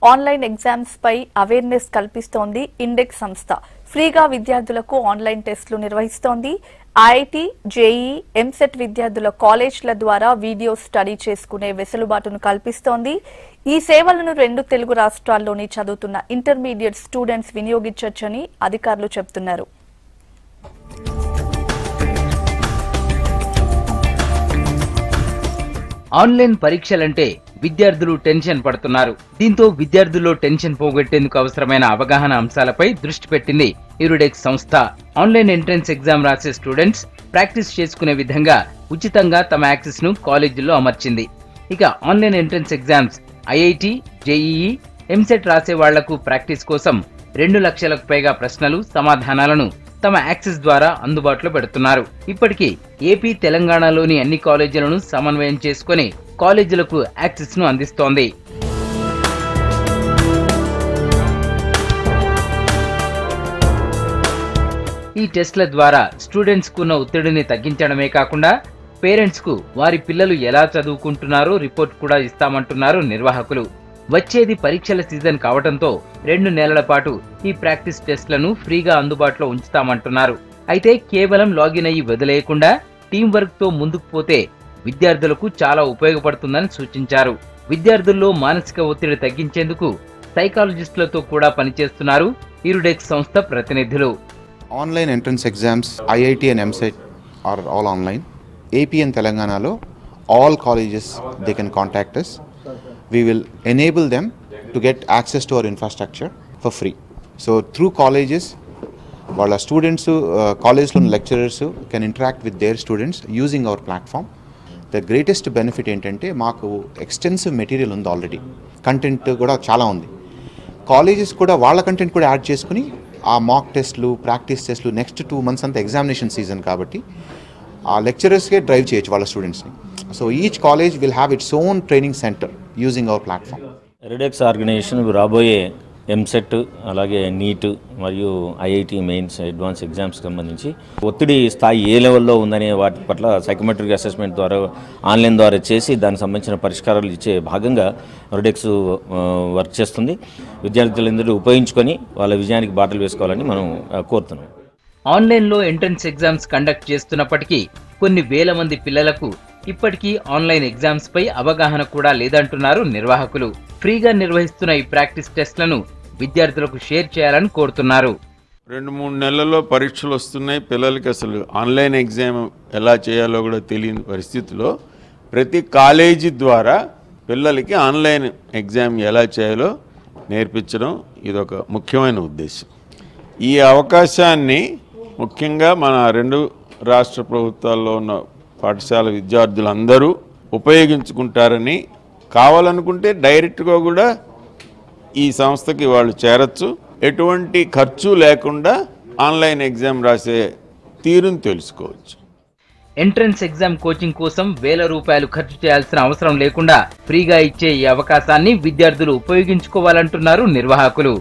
Online exams పై awareness కల్పిస్తోంది index సంస్థ. ఫ్రీగా విద్యార్థులకు ఆన్లైన్ టెస్టులు నిర్వహిస్తోంది. ఐఐటి, జేఈఈ, ఎంసెట్ విద్యార్థుల కాలేజీల ద్వారా వీడియో స్టడీ చేసుకునే వెసులుబాటును కల్పిస్తోంది. ఈ సేవలను 2 తెలుగు రాష్ట్రాల్లోని చదువుతున్న ఇంటర్మీడియట్ స్టూడెంట్స్ వినియోగించొచ్చని అధికారులు చెబుతున్నారు. ఆన్లైన్ పరీక్షలంటే విద్యార్థులు టెన్షన్ పడుతున్నారు. దీంతో విద్యార్థుల్లో టెన్షన్ పోగొట్టేందుకు అవసరమైన అవగాహన అంశాలపై దృష్టి పెట్టింది ఇరుడెక్స్ సంస్థ. ఆన్లైన్ ఎంట్రన్స్ ఎగ్జామ్ రాసే స్టూడెంట్స్ ప్రాక్టీస్ చేసుకునే విధంగా ఉచితంగా తమ యాక్సెస్ ను కాలేజీల్లో అమర్చింది. ఇక online entrance exams IIT, JEE, EAMCET రాసే వాళ్లకు ప్రాక్టీస్ కోసం 2 లక్షలకు పైగా ప్రశ్నలు, సమాధానాలను తమ యాక్సెస్ ద్వారా అందుబాటులో పెడుతున్నారు. ఇప్పటికీ ఏపీ, తెలంగాణలోని అన్ని కాలేజీలను సమన్వయం చేసుకుని కాలేజీలకు యాక్సెస్ ను అందిస్తోంది. ఈ టెస్ట్ల ద్వారా స్టూడెంట్స్ కున్న ఒత్తిడిని తగ్గించడమే కాకుండా పేరెంట్స్ కు వారి పిల్లలు ఎలా చదువుకుంటున్నారో రిపోర్ట్ కూడా ఇస్తామంటున్నారు నిర్వాహకులు. వచ్చేది పరీక్షల సీజన్ కావడంతో 2 నెలల పాటు ఈ ప్రాక్టీస్ టెస్ట్లను ఫ్రీగా అందుబాటులో ఉంచుతామంటున్నారు. అయితే కేవలం లాగిన్ అయ్యి వదిలేయకుండా టీం వర్క్ తో ముందుకు పోతే విద్యార్థులకు చాలా ఉపయోగపడుతుందని సూచించారు. విద్యార్థుల్లో మానసిక ఒత్తిడి తగ్గించేందుకు సైకాలజిస్టులతో కూడా పనిచేస్తున్నారు ఇరుడెక్స్ సంస్థ ప్రతినిధులు. Online entrance exams IIT and EAMCET are all online. AP and తెలంగాణలో all colleges they can contact us. We will enable them to get access to our infrastructure for free. So through colleges, while our students, college lecturers can interact with their students using our platform. The greatest benefit ఏంటంటే మాకు extensive material ఉంది, already content కూడా చాలా ఉంది. Colleges కూడా వాళ్ళ content కూడా add చేసుకుని ఆ మాక్ టెస్ట్లు, ప్రాక్టీస్ టెస్ట్లు నెక్స్ట్ 2 months అంతా ఎగ్జామినేషన్ సీజన్ కాబట్టి ఆ లెక్చరర్స్కే డ్రైవ్ చేయొచ్చు వాళ్ళ స్టూడెంట్స్ని. So each college will have its own training centre using our platform. ఇరుడెక్స్ ఆర్గనైజేషన్ రాబోయే ఎంసెట్, అలాగే నీట్ మరియు ఐఐటి మెయిన్స్, అడ్వాన్స్ ఎగ్జామ్స్కి సంబంధించి ఒత్తిడి స్థాయి ఏ లెవెల్లో ఉందనే వాటి పట్ల సైకోమెట్రిక్ అసెస్మెంట్ ద్వారా ఆన్లైన్ ద్వారా చేసి దానికి సంబంధించిన పరిష్కారాలు ఇచ్చే భాగంగా ఇరుడెక్స్ వర్క్ చేస్తుంది. విద్యార్థులందరూ ఉపయోగించుకొని వాళ్ళ విజయానికి బాటలు వేసుకోవాలని మనం కోరుతున్నాం. ఆన్లైన్లో ఎంట్రన్స్ ఎగ్జామ్స్ కండక్ట్ చేస్తున్నప్పటికీ కొన్ని వేల మంది పిల్లలకు ఇప్పటికీ ఆన్లైన్ ఎగ్జామ్స్ పై అవగాహన కూడా లేదంటున్నారు నిర్వాహకులు. ఫ్రీగా నిర్వహిస్తున్న ఈ ప్రాక్టీస్ టెస్ట్లను విద్యార్థులకు షేర్ చేయాలని కోరుతున్నారు. 2-3 నెలల్లో పరీక్షలు వస్తున్నాయి. పిల్లలకి అసలు ఆన్లైన్ ఎగ్జామ్ ఎలా చేయాలో కూడా తెలియని పరిస్థితిలో ప్రతి కాలేజీ ద్వారా పిల్లలకి ఆన్లైన్ ఎగ్జామ్ ఎలా చేయాలో నేర్పించడం ఇదొక ముఖ్యమైన ఉద్దేశం. ఈ అవకాశాన్ని ముఖ్యంగా మన 2 రాష్ట్ర ప్రభుత్వాల్లో ఉన్న పాఠశాల విద్యార్థులందరూ ఉపయోగించుకుంటారని, కావాలనుకుంటే డైరెక్ట్గా కూడా ఈ సంస్థకి వాళ్ళు చేరచ్చు. ఎటువంటి ఖర్చు లేకుండా ఆన్లైన్ ఎగ్జామ్ రాసే తీరును తెలుసుకోవచ్చు. ఎంట్రన్స్ ఎగ్జామ్ కోచింగ్ కోసం వేల రూపాయలు ఖర్చు చేయాల్సిన అవసరం లేకుండా ఫ్రీగా ఇచ్చే ఈ అవకాశాన్ని విద్యార్థులు ఉపయోగించుకోవాలంటున్నారు నిర్వాహకులు.